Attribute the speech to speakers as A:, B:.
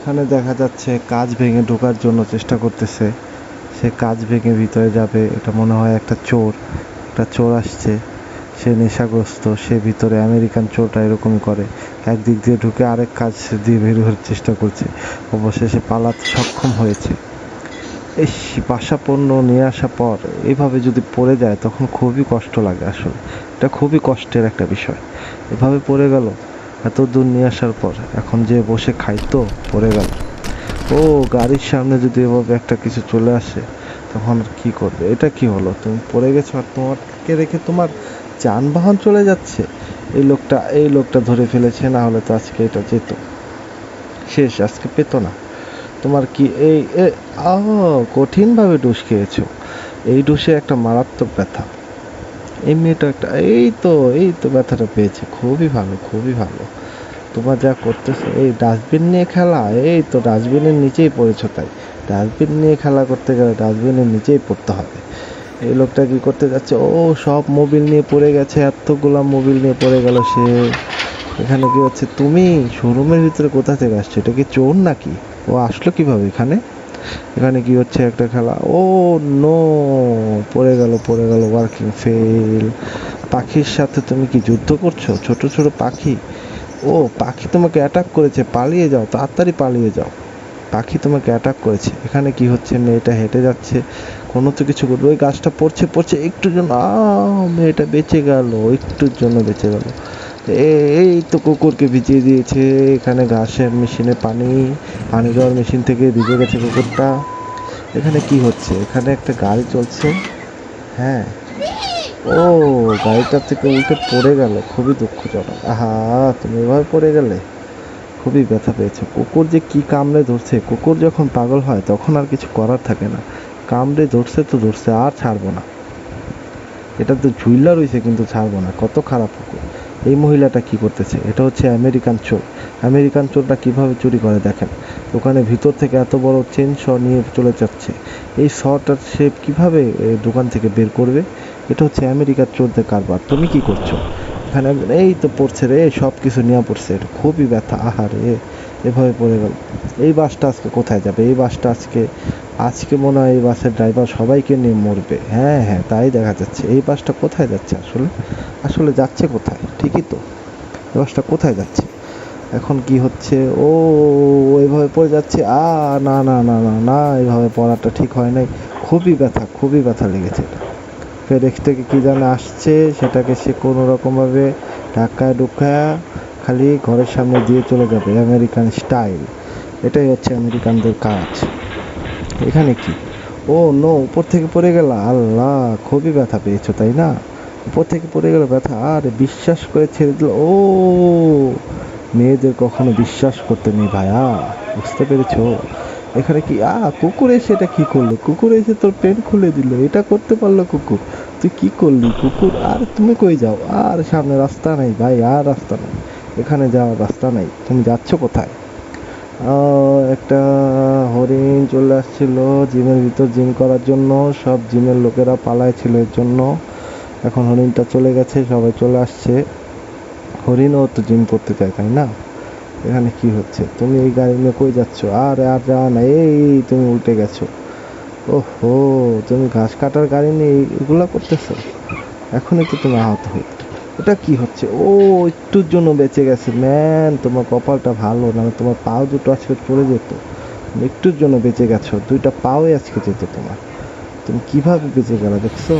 A: এখানে দেখা যাচ্ছে কাঁচ ভেঙে ঢোকার জন্য চেষ্টা করতেছে। সে কাঁচ ভেঙে ভিতরে যাবে, এটা মনে হয় একটা চোর আসছে। সে নেশাগ্রস্ত, সে ভিতরে আমেরিকান চোরটা এরকমই করে, একদিক দিয়ে ঢুকে আরেক কাজ দিয়ে বের হওয়ার চেষ্টা করছে। অবশেষে পালাতে সক্ষম হয়েছে। এই বাসা পণ্য নিয়ে আসার পর এভাবে যদি পড়ে যায় তখন খুবই কষ্ট লাগে। আসলে এটা খুবই কষ্টের একটা বিষয়। এভাবে পড়ে গেল, এত দূর নিয়ে আসার পর এখন যে বসে খাইতো পড়ে গেল। ও, গাড়ির সামনে যদি এভাবে একটা কিছু চলে আসে তখন আর কি করবে? এটা কি হলো? তুমি পড়ে গেছো আর তোমাকে রেখে তোমার যানবাহন চলে যাচ্ছে। এই লোকটা ধরে ফেলেছে, না হলে তো আজকে এটা যেত, শেষ, আজকে পেতো না। তোমার কি এই কঠিনভাবে ডুস খেয়েছো। এই ডুসে একটা মারাত্মক ব্যথা। এই মেয়েটা একটা এই তো ব্যথাটা পেয়েছে। খুবই ভালো, খুবই ভালো। তোমার যা করতেছো, এই ডাস্টবিন নিয়ে খেলা, এই তো ডাস্টবিনের নিচেই পড়েছো। তাই ডাস্টবিন নিয়ে খেলা করতে গেলে ডাস্টবিনের নিচেই পড়তে হবে। এই লোকটা কি করতে যাচ্ছে? ও, সব মোবিল নিয়ে পড়ে গেছে, এতগুলা মোবিল নিয়ে পড়ে গেল সে। এখানে কি হচ্ছে? তুমি শোরুমের ভিতরে কোথা থেকে আসছো? এটা কি চোর নাকি? ও আসলো কিভাবে এখানে? এখানে কি হচ্ছে একটা খেলা? ও নো, পড়ে গেল, ওয়ার্কিং ফেল। পাখির সাথে তুমি কি যুদ্ধ করছো? ছোট ছোট পাখি। ও, পাখি তোমাকে অ্যাটাক করেছে, পালিয়ে যাও, তাড়াতাড়ি পালিয়ে যাও। পাখি তোমাকে অ্যাটাক করেছে। এখানে কি হচ্ছে? মেয়েটা হেঁটে যাচ্ছে, কোনো তো কিছু করবে। ওই গাছটা পড়ছে একটুর জন্য, মেয়েটা বেঁচে গেল, একটুর জন্য বেঁচে গেল। এই তো কুকুরকে ভিজিয়ে দিয়েছে। এখানে ঘাসের মেশিনে পানি দেওয়ার মেশিন থেকে ভিজে গেছে কুকুরটা। এখানে কি হচ্ছে? এখানে একটা গাড়ি চলছে। হ্যাঁ, ও, গাড়িটা থেকে উল্টে পড়ে গেল, খুবই দুঃখজনক। আহা, তুমি এভাবে পড়ে গেলে, খুবই ব্যথা পেয়েছে। কুকুর যে কি কামড়ে ধরছে, কুকুর যখন পাগল হয় তখন আর কিছু করার থাকে না। কামড়ে ধরছে তো ধরছে, আর ছাড়বো না। এটা তো ঝুইলা রয়েছে কিন্তু ছাড়বো না। কত খারাপ কুকুর। এই মহিলাটা কি করতেছে? এটা হচ্ছে আমেরিকান চোর। আমেরিকান চোরটা কিভাবে চুরি করে দেখেন। দোকানের ভিতর থেকে এত বড় চেন শ নিয়ে চলে যাচ্ছে। এই শটার সে কিভাবে দোকান থেকে বের করবে? এটা হচ্ছে আমেরিকার চোরদের কারবার। তুমি কি করছো এখানে? এই তো পড়ছে রে, সব কিছু নিয়ে পড়ছে। এটা খুবই ব্যথা। আহারে, এভাবে পড়ে গেল। এই বাসটা আজকে কোথায় যাবে? এই বাসটা আজকে আজকে মনে হয় এই বাসের ড্রাইভার সবাইকে নিয়ে মরবে। হ্যাঁ হ্যাঁ, তাই দেখা যাচ্ছে। এই বাসটা কোথায় যাচ্ছে আসলে? আসলে যাচ্ছে কোথায়? ঠিকই তো, এই বাসটা কোথায় যাচ্ছে? এখন কি হচ্ছে? ও, এভাবে পড়ে যাচ্ছে। না না না না না, এভাবে পড়াটা ঠিক হয় নাই। খুবই ব্যথা লেগেছে এটা। ফেডেক্স থেকে কি যেন আসছে, সেটাকে সে কোনো রকমভাবে ধাক্কায় ঢুকায়া খালি ঘরের সামনে দিয়ে চলে যাবে, আমেরিকান স্টাইল। এটাই হচ্ছে আমেরিকানদের কাজ। এখানে কি? ও নো, উপর থেকে পড়ে গেল। আল্লাহ, খুবই ব্যথা পেয়েছো তাই না? উপর থেকে পড়ে গেল, ব্যথা। আর বিশ্বাস করে ছেড়ে দিল। ও, মেয়েদের কখনো বিশ্বাস করতে নেই ভাইয়া, বুঝতে পেরেছো? এখানে কি কুকুর এসে এটা কি করলো? কুকুর এসে তোর পেন খুলে দিল, এটা করতে পারলো কুকুর? তুই কি করলি কুকুর? আর তুমি কই যাও? আর সামনে রাস্তা নাই ভাই, আর রাস্তা নাই। এখানে যাওয়ার রাস্তা নাই। তুমি যাচ্ছ কোথায়? একটা হরিণ চলে আসছিল জিমের ভিতর জিম করার জন্য। সব জিমের লোকেরা পালায় ছিল এর জন্য। এখন হরিণটা চলে গেছে, সবাই চলে আসছে। হরিণও তো জিম করতে চায় তাই না? এখানে কি হচ্ছে? তুমি এই গাড়ি নিয়ে কই যাচ্ছ? আর আর যাওয়া না, এই তুমি উল্টে গেছো। ওহো, তুমি ঘাস কাটার গাড়ি নিয়ে এগুলা করতেছো? এখনই তো তুমি আহত হয়ে। এটা কি হচ্ছে? ও, একটুর জন্য বেঁচে গেছে। ম্যান, তোমার কপালটা ভালো, না তোমার পাও দুটো আজকে চলে যেত। একটুর জন্য বেঁচে গেছো, দুইটা পাওই আজকে যেত তোমার। তুমি কিভাবে বেঁচে গেলা দেখছো?